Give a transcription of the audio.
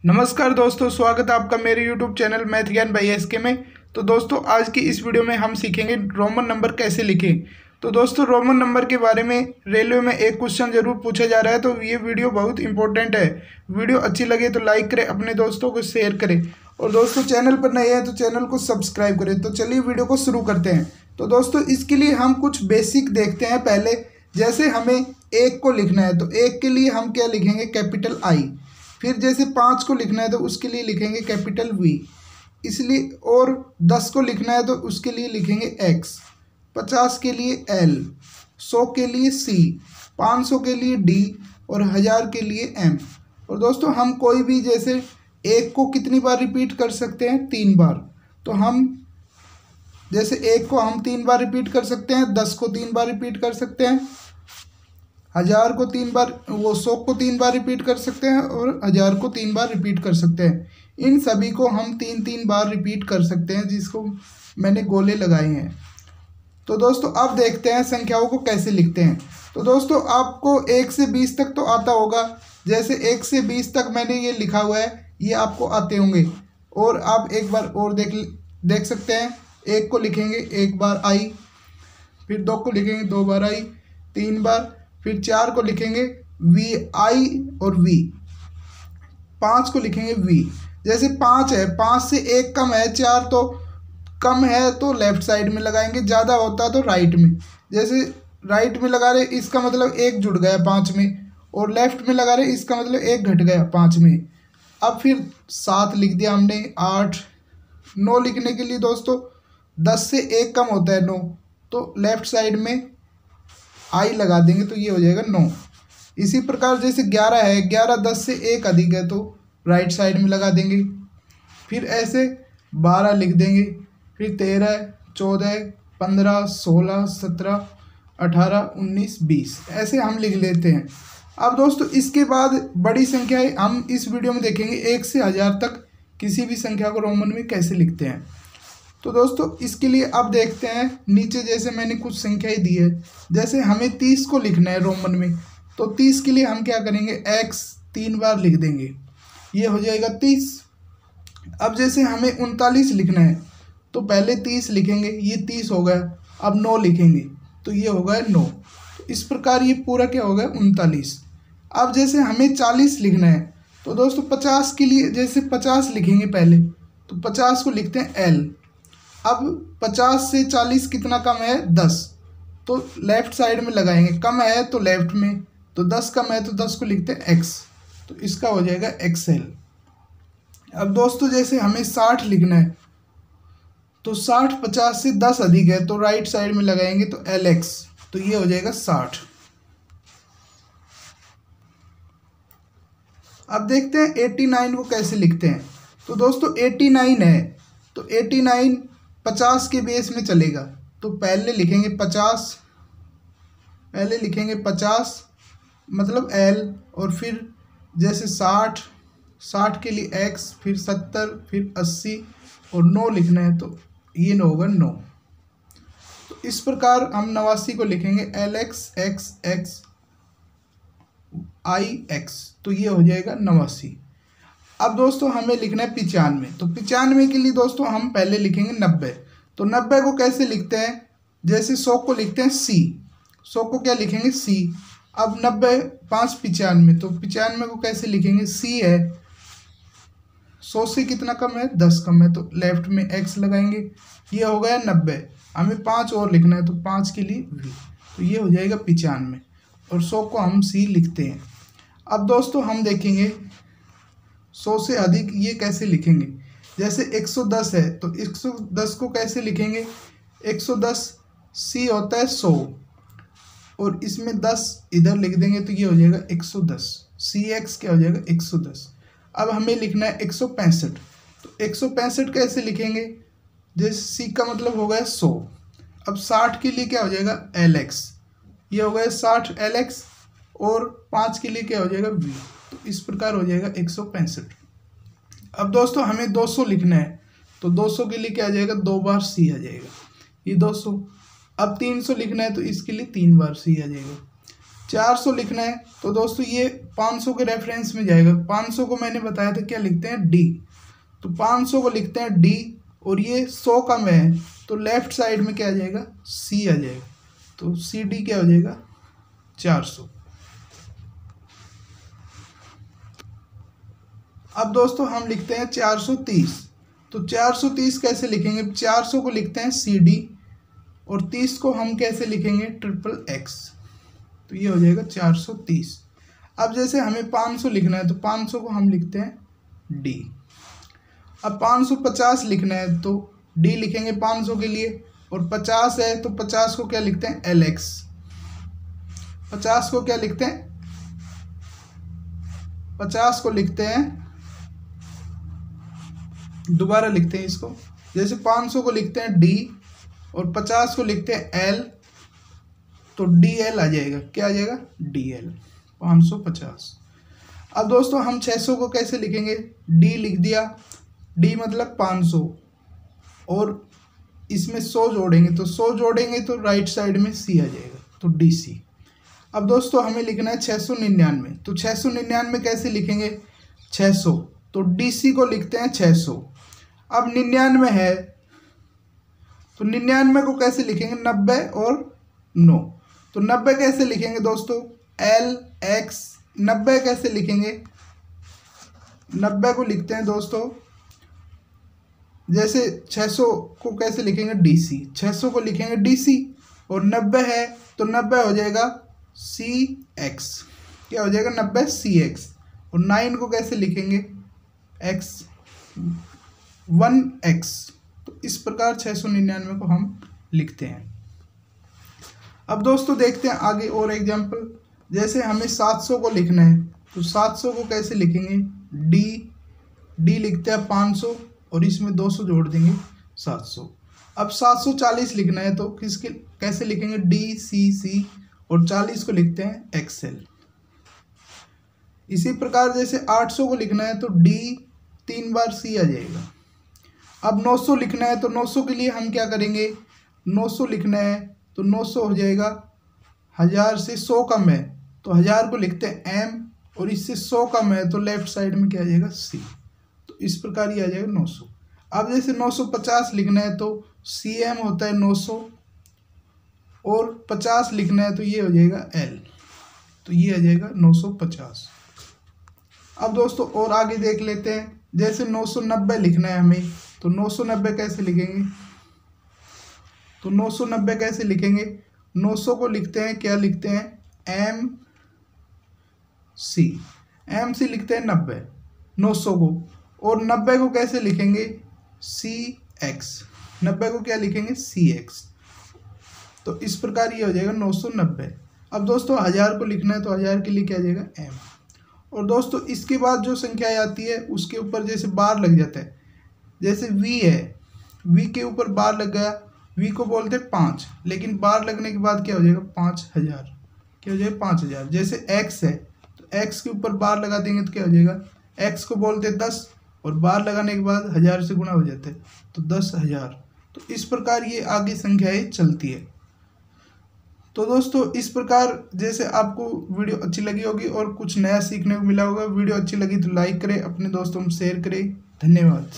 नमस्कार दोस्तों, स्वागत है आपका मेरे YouTube चैनल मैथ ज्ञान बाय एसके में। तो दोस्तों आज की इस वीडियो में हम सीखेंगे रोमन नंबर कैसे लिखें। तो दोस्तों रोमन नंबर के बारे में रेलवे में एक क्वेश्चन जरूर पूछा जा रहा है, तो ये वीडियो बहुत इंपॉर्टेंट है। वीडियो अच्छी लगे तो लाइक करें, अपने दोस्तों को शेयर करें और दोस्तों चैनल पर नए हैं तो चैनल को सब्सक्राइब करें। तो चलिए वीडियो को शुरू करते हैं। तो दोस्तों इसके लिए हम कुछ बेसिक देखते हैं। पहले जैसे हमें एक को लिखना है तो एक के लिए हम क्या लिखेंगे, कैपिटल आई। फिर जैसे 5 को लिखना है तो उसके लिए लिखेंगे कैपिटल वी। इसलिए और 10 को लिखना है तो उसके लिए लिखेंगे एक्स, 50 के लिए एल, 100 के लिए सी, 500 के लिए डी और 1000 के लिए एम। और दोस्तों हम कोई भी जैसे एक को कितनी बार रिपीट कर सकते हैं, 3 बार। तो हम जैसे एक को हम 3 बार रिपीट कर सकते हैं, 10 को 3 बार रिपीट कर सकते हैं, 1000 को 3 बार, 100 को 3 बार रिपीट कर सकते हैं और 1000 को 3 बार रिपीट कर सकते हैं। इन सभी को हम 3-3 बार रिपीट कर सकते हैं, जिसको मैंने गोले लगाए हैं। तो दोस्तों अब देखते हैं संख्याओं को कैसे लिखते हैं। तो दोस्तों आपको 1 से 20 तक तो आता होगा। जैसे 1 से 20 तक मैंने ये लिखा हुआ है, ये आपको आते होंगे। और आप एक बार और देख सकते हैं। 1 को लिखेंगे 1 बार आई, फिर 2 को लिखेंगे 2 बार आई, 3 बार, फिर 4 को लिखेंगे वी आई और वी, 5 को लिखेंगे वी। जैसे 5 है, 5 से 1 कम है, 4 तो कम है तो लेफ्ट साइड में लगाएंगे, ज़्यादा होता तो राइट में। जैसे राइट में लगा रहे इसका मतलब 1 जुड़ गया 5 में, और लेफ्ट में लगा रहे इसका मतलब 1 घट गया 5 में। अब फिर 7 लिख दिया हमने, 8, 9 लिखने के लिए दोस्तों 10 से 1 कम होता है 9, तो लेफ्ट साइड में आई लगा देंगे तो ये हो जाएगा 9। इसी प्रकार जैसे 11 है, 11 10 से 1 अधिक है तो राइट साइड में लगा देंगे। फिर ऐसे 12 लिख देंगे, फिर 13, 14, 15, 16, 17, 18, 19, 20 ऐसे हम लिख लेते हैं। अब दोस्तों इसके बाद बड़ी संख्याएं हम इस वीडियो में देखेंगे। 1 से 1000 तक किसी भी संख्या को रोमन में कैसे लिखते हैं। तो दोस्तों इसके लिए अब देखते हैं। नीचे जैसे मैंने कुछ संख्याएं दी है, जैसे हमें 30 को लिखना है रोमन में, तो 30 के लिए हम क्या करेंगे, एक्स 3 बार लिख देंगे, ये हो जाएगा 30। अब जैसे हमें 39 लिखना है तो पहले 30 लिखेंगे, ये 30 हो गया। अब 9 लिखेंगे तो ये हो गया 9। तो इस प्रकार ये पूरा क्या हो गया, 39। अब जैसे हमें 40 लिखना है तो दोस्तों 50 के लिए जैसे 50 लिखेंगे पहले, तो 50 को लिखते हैं एल। अब 50 से 40 कितना कम है, 10, तो लेफ्ट साइड में लगाएंगे, कम है तो लेफ्ट में, तो 10 कम है तो 10 को लिखते हैं एक्स, तो इसका हो जाएगा एक्सएल। अब दोस्तों जैसे हमें 60 लिखना है तो 60 50 से 10 अधिक है तो राइट साइड में लगाएंगे तो एल एक्स, तो ये हो जाएगा 60। अब देखते हैं 89 को कैसे लिखते हैं। तो दोस्तों 89 है तो 89 50 के बेस में चलेगा, तो पहले लिखेंगे 50, पहले लिखेंगे 50 मतलब एल, और फिर जैसे 60, 60 के लिए एक्स, फिर 70, फिर 80 और 9 लिखना है तो ये न होगा 9। तो इस प्रकार हम 89 को लिखेंगे एल एक्स एक्स एक्स आई एक्स, तो ये हो जाएगा 89। अब दोस्तों हमें लिखना है 95, तो 95 के लिए दोस्तों हम पहले लिखेंगे 90। तो 90 को कैसे लिखते हैं, जैसे 100 को लिखते हैं सी, 100 को क्या लिखेंगे सी। अब 90 5 95, तो 95 को कैसे लिखेंगे, सी है, 100 से कितना कम है, 10 कम है, तो लेफ्ट में एक्स लगाएंगे, ये हो गया 90। हमें 5 और लिखना है तो 5 के लिए वी, तो ये हो जाएगा 95 और 100 को हम सी लिखते हैं। अब दोस्तों हम देखेंगे 100 से अधिक ये कैसे लिखेंगे। जैसे 110 है तो 110 को कैसे लिखेंगे, 110 सी होता है 100 और इसमें 10 इधर लिख देंगे तो ये हो जाएगा 110, सी एक्स क्या हो जाएगा 110। अब हमें लिखना है 165, तो 165 कैसे लिखेंगे, जैसे सी का मतलब हो गया 100। अब 60 के लिए क्या हो जाएगा एल एक्स, ये हो गया 60 एल एक्स, और 5 के लिए क्या हो जाएगा वी, तो इस प्रकार हो जाएगा 165। अब दोस्तों हमें 200 लिखना है तो 200 के लिए क्या आ जाएगा, 2 बार सी आ जाएगा, ये 200। अब 300 लिखना है तो इसके लिए 3 बार सी आ जाएगा। 400 लिखना है तो दोस्तों ये 500 के रेफरेंस में जाएगा। 500 को मैंने बताया था क्या लिखते हैं, डी, तो 500 को लिखते हैं डी, और ये 100 का में है तो लेफ्ट साइड में क्या आ जाएगा, सी आ जाएगा, तो सी डी क्या हो जाएगा 400। अब दोस्तों हम लिखते हैं 430, तो 430 कैसे लिखेंगे, 400 को लिखते हैं सी डी और 30 को हम कैसे लिखेंगे, ट्रिपल एक्स, तो ये हो जाएगा 430। अब जैसे हमें 500 लिखना है तो 500 को हम लिखते हैं डी। अब 550 लिखना है तो डी लिखेंगे 500 के लिए, और 50 है तो 50 को क्या लिखते हैं, एल एक्स। 50 को क्या लिखते हैं, 50 को लिखते हैं, दोबारा लिखते हैं इसको, जैसे 500 को लिखते हैं डी और 50 को लिखते हैं एल, तो डी एल आ जाएगा, क्या आ जाएगा, डी एल 550। अब दोस्तों हम 600 को कैसे लिखेंगे, डी लिख दिया, डी मतलब 500 और इसमें 100 जोड़ेंगे, तो 100 जोड़ेंगे तो राइट साइड में सी आ जाएगा, तो डी सी। अब दोस्तों हमें लिखना है 699, तो 699 कैसे लिखेंगे, 600, तो डी सी को लिखते हैं 600। अब 99 है तो 99 को कैसे लिखेंगे, 90 और 9, तो 90 कैसे लिखेंगे दोस्तों, एल एक्स। 90 कैसे लिखेंगे, 90 को लिखते हैं दोस्तों, जैसे 600 को कैसे लिखेंगे, डी सी, 600 को लिखेंगे डी सी, और 90 है तो 90 हो जाएगा सी एक्स, क्या हो जाएगा 90 सी एक्स, और 9 को कैसे लिखेंगे, एक्स 1 एक्स। तो इस प्रकार 699 को हम लिखते हैं। अब दोस्तों देखते हैं आगे और एग्जाम्पल, जैसे हमें 700 को लिखना है तो 700 को कैसे लिखेंगे, डी लिखते हैं 500 और इसमें 200 जोड़ देंगे 700। अब 740 लिखना है तो किसके कैसे लिखेंगे, डी सी सी, और 40 को लिखते हैं एक्सएल। इसी प्रकार जैसे 800 को लिखना है तो डी 3 बार सी आ जाएगा। अब 900 लिखना है तो 900 के लिए हम क्या करेंगे, 900 लिखना है तो 900 हो जाएगा, 1000 से 100 कम है तो 1000 को लिखते हैं एम, और इससे 100 कम है तो लेफ्ट साइड में क्या आ जाएगा, सी, तो इस प्रकार ये आ जाएगा 900। अब जैसे 950 लिखना है तो सी एम होता है 900, और 50 लिखना है तो ये हो जाएगा एल, तो ये आ जाएगा 950। अब दोस्तों और आगे देख लेते हैं, जैसे 990 लिखना है हमें तो 990 कैसे लिखेंगे, तो 990 कैसे लिखेंगे, 900 को लिखते हैं, क्या लिखते हैं, एम सी लिखते हैं 90 900 को, और 90 को कैसे लिखेंगे, सी एक्स, 90 को क्या लिखेंगे, सी एक्स, तो इस प्रकार ये हो जाएगा 990। अब दोस्तों 1000 को लिखना है तो 1000 के लिए क्या आ जाएगा, एम, और दोस्तों इसके बाद जो संख्या आती है उसके ऊपर जैसे बार लग जाता है, जैसे वी है, वी के ऊपर बार लग गया, वी को बोलते हैं 5, लेकिन बार लगने के बाद क्या हो जाएगा, 5000, क्या हो जाएगा 5000। जैसे एक्स है तो एक्स के ऊपर बार लगा देंगे तो क्या हो जाएगा, एक्स को बोलते हैं 10 और बार लगाने के बाद 1000 से गुणा हो जाता है तो 10,000। तो इस प्रकार ये आगे संख्याएं चलती है। तो दोस्तों इस प्रकार जैसे आपको वीडियो अच्छी लगी होगी और कुछ नया सीखने को मिला होगा। वीडियो अच्छी लगी तो लाइक करें, अपने दोस्तों में शेयर करें। धन्यवाद।